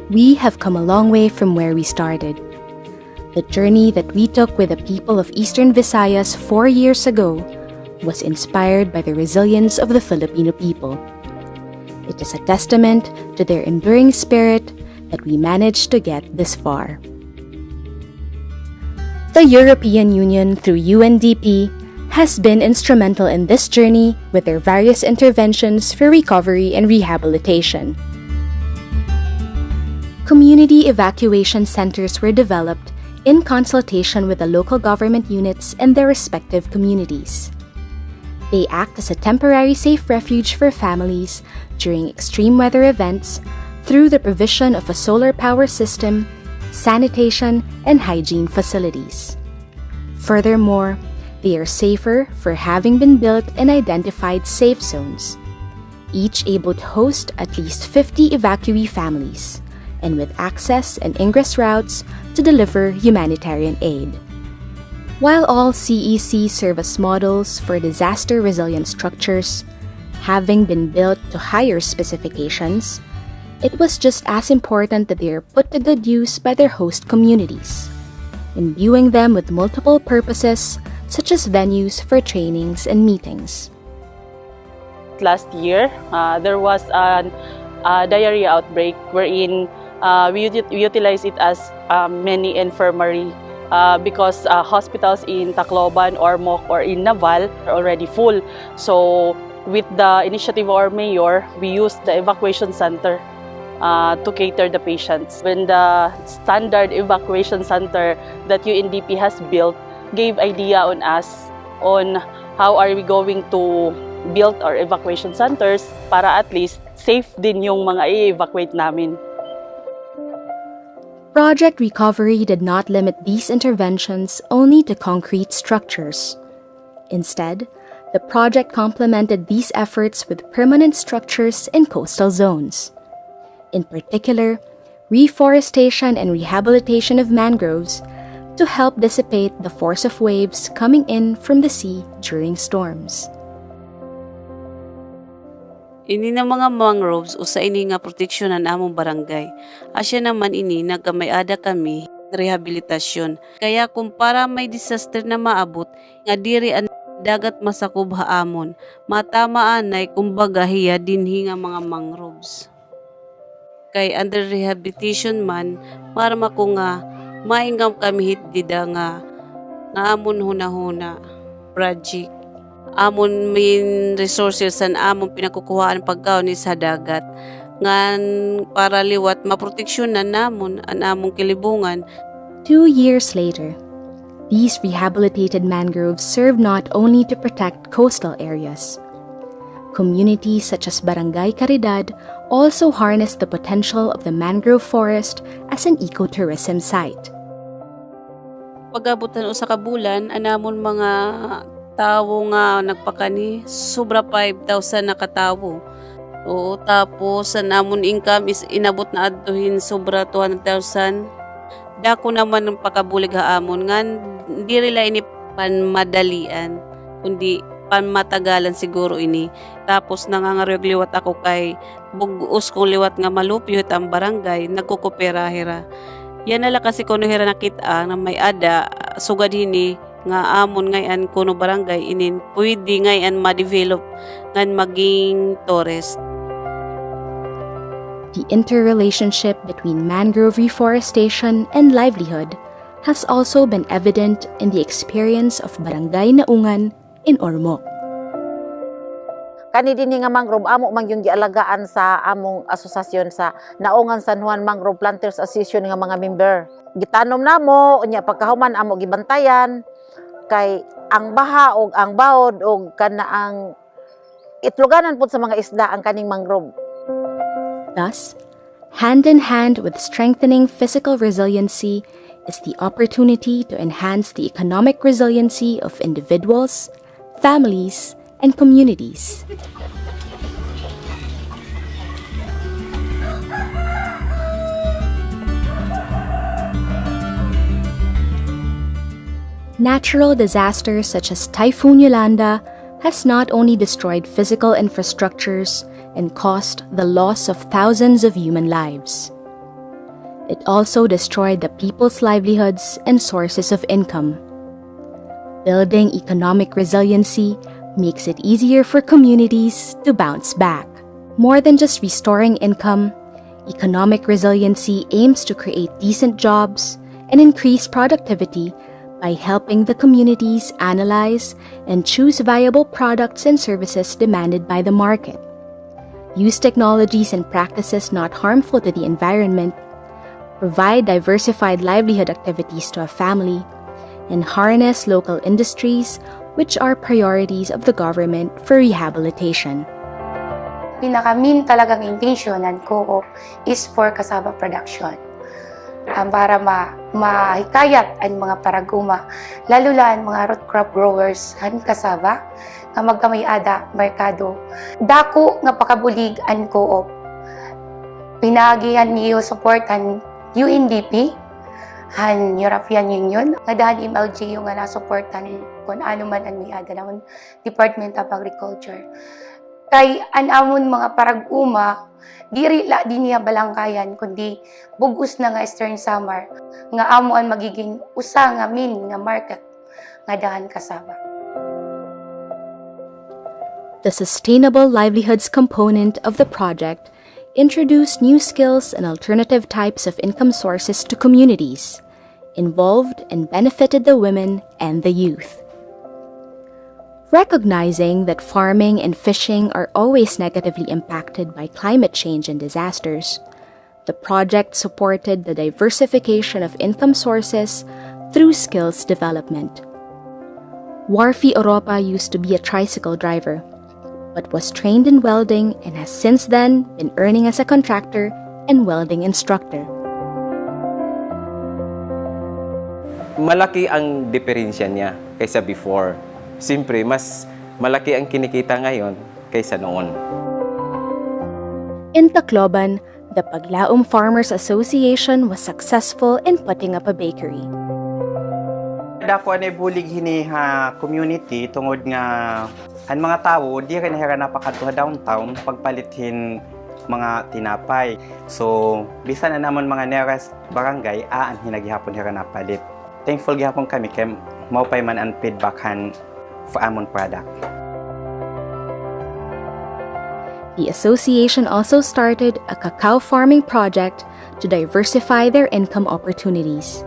We have come a long way from where we started. The journey that we took with the people of Eastern Visayas 4 years ago was inspired by the resilience of the Filipino people. It is a testament to their enduring spirit that we managed to get this far. The European Union, through UNDP, has been instrumental in this journey with their various interventions for recovery and rehabilitation. Community evacuation centers were developed in consultation with the local government units and their respective communities. They act as a temporary safe refuge for families during extreme weather events through the provision of a solar power system, sanitation, and hygiene facilities. Furthermore, they are safer for having been built in identified safe zones, each able to host at least 50 evacuee families, and with access and ingress routes to deliver humanitarian aid. While all CECs serve as models for disaster-resilient structures, having been built to higher specifications, it was just as important that they are put to good use by their host communities, imbuing them with multiple purposes such as venues for trainings and meetings. Last year, there was a diarrhea outbreak wherein we utilize it as mini infirmary because hospitals in Tacloban or Moc or in Naval are already full. So with the initiative of our mayor, we used the evacuation center to cater the patients. When the standard evacuation center that UNDP has built gave idea on us on how are we going to build our evacuation centers para at least safe din yung mga i-evacuate namin. Project Recovery did not limit these interventions only to concrete structures. Instead, the project complemented these efforts with permanent structures in coastal zones. In particular, reforestation and rehabilitation of mangroves to help dissipate the force of waves coming in from the sea during storms. Ini na mga mangroves usa ini nga proteksyonan among barangay. Asya naman ini nagamayada kami rehabilitasyon. Kaya kung para may disaster na maabot, nga diri ang dagat masakub haamon, matamaan ay kumbaga hiya dinhi nga mga mangroves. Kay under rehabilitation man, para mako nga maingam kami hitdida nga amon huna-huna project. Amon min resources san amon pinakukuhaan pagkaon sa dagat ngan para liwat maproteksyonan namon ang among kilibungan. 2 years later, these rehabilitated mangroves serve not only to protect coastal areas. Communities such as Barangay Caridad also harness the potential of the mangrove forest as an ecotourism site. Pagabutan usa ka bulan anamon mga tawo nga nagpakani, sobra 5,000 na katawo. Oo, tapos sa namon income is inabot na adtuhin sobra 200,000. Dako naman ng pakabulig haamon nga di rila ini panmadalian, kundi panmatagalan siguro ini. Tapos nangangaryog liwat ako kay bugos kong liwat nga malupyot ang barangay, nagkukopera-hira. Yan nala kasi kuno hira nakita na may ada sugad hini nga amon ngayon kuno barangay inin pwede ngayon ma-develop ngan maging tourist. The interrelationship between mangrove reforestation and livelihood has also been evident in the experience of Barangay Naungan in Ormoc. Kani dinhi nga mangrove amo man yung gialagaan sa among asosasyon sa Naungan San Juan Mangrove Planters Association nga mga member. Gitanom namo unya pagkahuman amo gibantayan kay ang baha og ang bawod og kana ang itluganan pud sa mga isda ang kaning mangrove. Thus, hand in hand with strengthening physical resiliency is the opportunity to enhance the economic resiliency of individuals, families, and communities. Natural disasters such as Typhoon Yolanda has not only destroyed physical infrastructures and caused the loss of thousands of human lives. it also destroyed the people's livelihoods and sources of income. Building economic resiliency makes it easier for communities to bounce back. More than just restoring income, economic resiliency aims to create decent jobs and increase productivity by helping the communities analyze and choose viable products and services demanded by the market, use technologies and practices not harmful to the environment, provide diversified livelihood activities to a family, and harness local industries, which are priorities of the government for rehabilitation. Pinaka-main talagang intention ng co-op is for cassava production. Para mahikayat ang mga paraguma, lalo lang mga root crop growers han cassava, nga magkamayada merkado. Dako nga pakabulig ang co-op. Pinagihan niyo supportan UNDP, han European Union, nga dahil MLG yung nga nasuportan kung ano man ang miada ng Department of Agriculture. Kay anamon mga parag-uma, diri la din niya balangkayan, kundi bugos na nga Eastern Samar, nga amo ang magiging usa nga main nga market nga dahan cassava. The Sustainable Livelihoods component of the project introduced new skills and alternative types of income sources to communities, involved and benefited the women and the youth. Recognizing that farming and fishing are always negatively impacted by climate change and disasters, the project supported the diversification of income sources through skills development. Warfi Oropa used to be a tricycle driver, but was trained in welding and has since then been earning as a contractor and welding instructor. Malaki ang diferensya niya kaysa before. Siyempre, mas malaki ang kinikita ngayon kaysa noon. In Tacloban, the Paglaom Farmers Association was successful in putting up a bakery. Dako anay bulig hini ha community tungod nga ang mga tao di ka nahira napakadto downtown pagpalithin mga tinapay. So, bisan na naman mga nearest barangay ang hinagihapon hira napalit. Thankful gihapon kami kay mao pay man ang feedback han for amon product. The association also started a cacao farming project to diversify their income opportunities.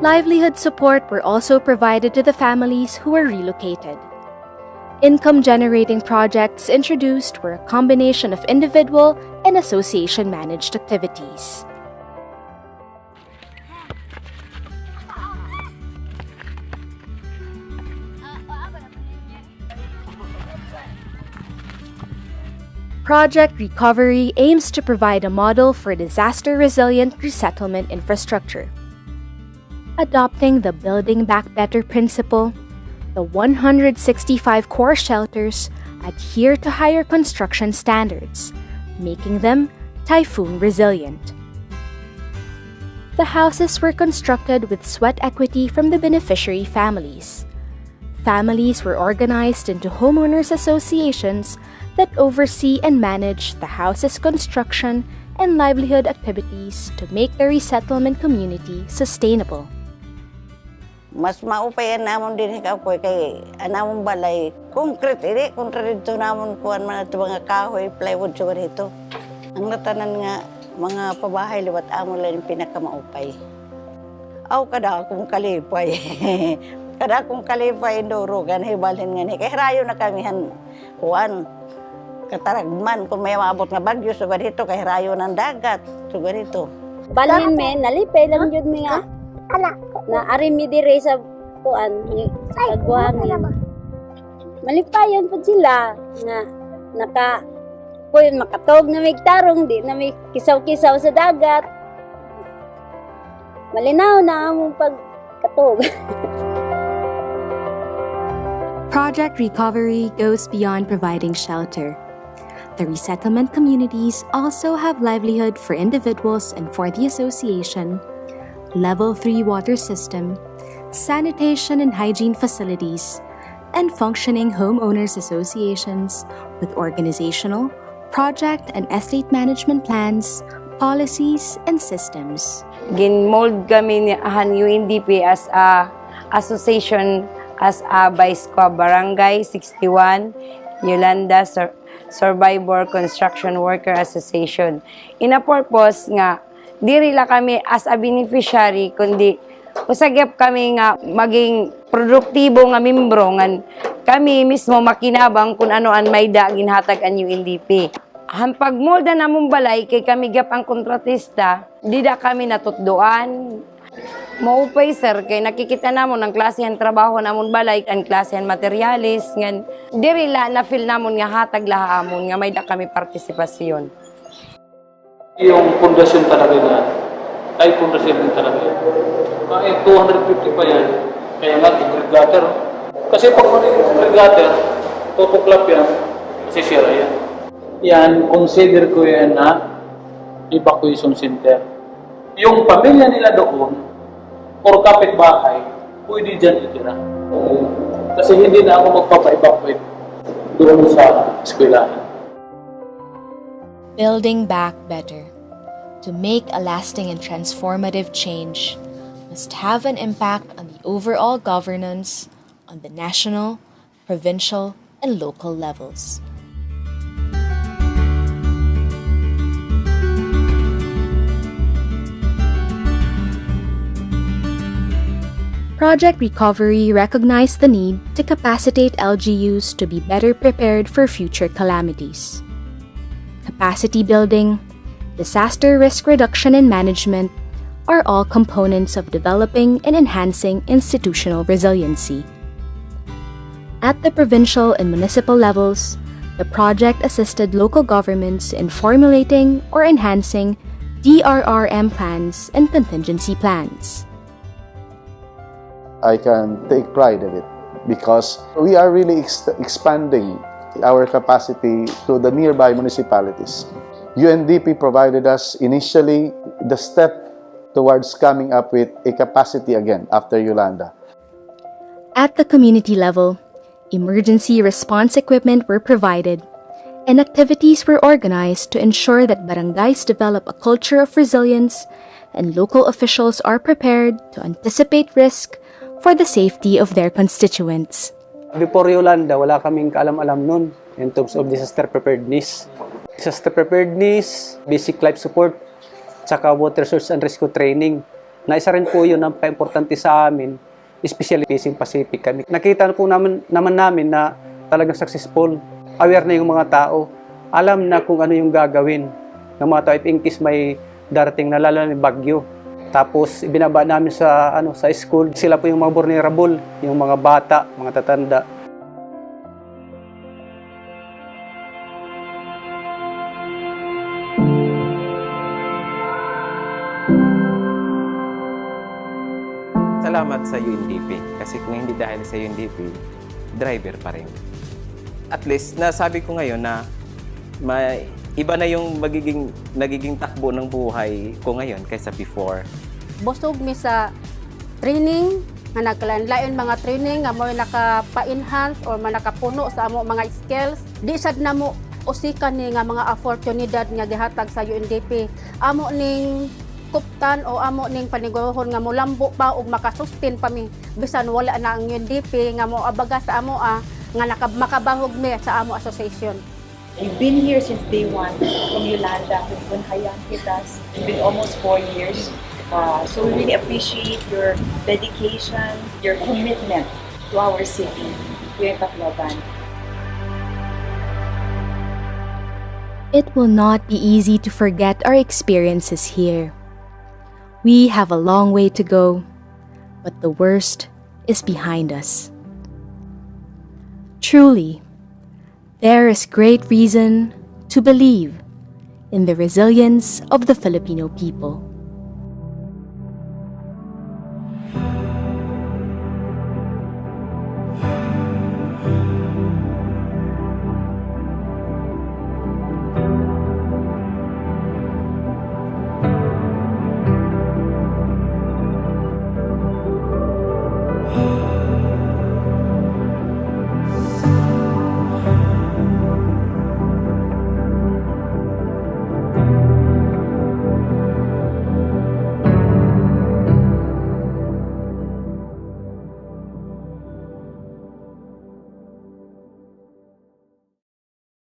Livelihood support were also provided to the families who were relocated. Income-generating projects introduced were a combination of individual and association-managed activities. Project Recovery aims to provide a model for disaster-resilient resettlement infrastructure. Adopting the Building Back Better principle, the 165 core shelters adhere to higher construction standards, making them typhoon resilient. The houses were constructed with sweat equity from the beneficiary families. Families were organized into homeowners associations that oversee and manage the house's construction and livelihood activities to make the resettlement community sustainable. Mas maupayan namon din ikaw kay anamon balay concrete dito namon kuan man ato mga kahoy plywood sugar dito. Ang natanan nga mga pabahay liwat amon lang pinakamaupay. Aw kada akong kalipay. Kada akong kalipay ndoro ganay balhin nga ni kay rayo na kami han kuan kataragman kung may maabot nga bagyo sugar dito kay rayo ng dagat sugar dito. Balhin men nalipay lang jud mi nga. Na arimi dire sa kuan ni pagbuhangin. Malipayon pud sila nga naka puyon makatog na may tarong di na may kisaw-kisaw sa dagat. Malinaw na among pagkatog. Project Recovery goes beyond providing shelter. The resettlement communities also have livelihood for individuals and for the association, Level 3 water system, sanitation and hygiene facilities, and functioning homeowners associations with organizational, project, and estate management plans, policies, and systems. Ginmold kami ni UNDP as a association as a Baisqua Barangay 61 Yolanda Survivor Construction Worker Association. In a purpose nga diri la kami as a beneficiary kundi usagap kami nga maging produktibo nga membro nga kami mismo makinabang kung ano an may ginhatag ang UNDP. Hampag molda namong balay kay kami gap ang kontratista, di da kami natutduan. Maupay sir kay nakikita namon ang klase ng trabaho namon balay ang klase ng materialis ngan diri la na feel namon nga hatag laha amon nga may da kami partisipasyon. Yung pundasyon talaga na ay pundasyon din talaga yan. Kahit 250 pa yan, kaya nga grid gutter. Kasi pag yung grid gutter, tutuklap yan, masisira yan. Yan, consider ko yan na evacuation center. Yung pamilya nila doon, or kapitbahay, pwede dyan itira. Kasi hindi na ako magpapa-evacuate doon sa eskwelahan. Building back better. To make a lasting and transformative change must have an impact on the overall governance on the national, provincial, and local levels. Project Recovery recognized the need to capacitate LGUs to be better prepared for future calamities. Capacity building, disaster risk reduction and management are all components of developing and enhancing institutional resiliency. At the provincial and municipal levels, the project assisted local governments in formulating or enhancing DRRM plans and contingency plans. I can take pride in it because we are really expanding our capacity to the nearby municipalities. UNDP provided us initially the step towards coming up with a capacity again after Yolanda. At the community level, emergency response equipment were provided and activities were organized to ensure that barangays develop a culture of resilience and local officials are prepared to anticipate risk for the safety of their constituents. Before Yolanda, wala kaming kaalam-alam nun in terms of disaster preparedness. Disaster preparedness, basic life support, saka water source and rescue training. Na isa rin po yun ang pa-importante sa amin, especially facing Pacific kami. Nakita po naman namin na talagang successful. Aware na yung mga tao. Alam na kung ano yung gagawin ng mga tao if in case may darating na lalo na bagyo. Tapos ibinaba namin sa school, sila po yung mga vulnerable, yung mga bata, mga tatanda. Salamat sa UNDP kasi kung hindi dahil sa UNDP, driver pa rin. At least nasabi ko ngayon na iba na yung nagiging takbo ng buhay ko ngayon kaysa before. Busog mi sa training nga naglain-lain mga training nga mo nakapa-enhance or nakapuno sa amo mga skills. Di sad namo usikan ni nga mga opportunidad nga gihatag sa UNDP. Amo ning kuptan o amo ning paniguhon nga molambo pa og makasustain pa mi bisan wala na ang UNDP nga mo abaga sa amo nga makabahog mi sa amo association. We've been here since day one from Yolanda when Haiyan hit us. It's been almost 4 years. So we really appreciate your dedication, your commitment to our city here in Tacloban. It will not be easy to forget our experiences here. We have a long way to go, but the worst is behind us. Truly, there is great reason to believe in the resilience of the Filipino people.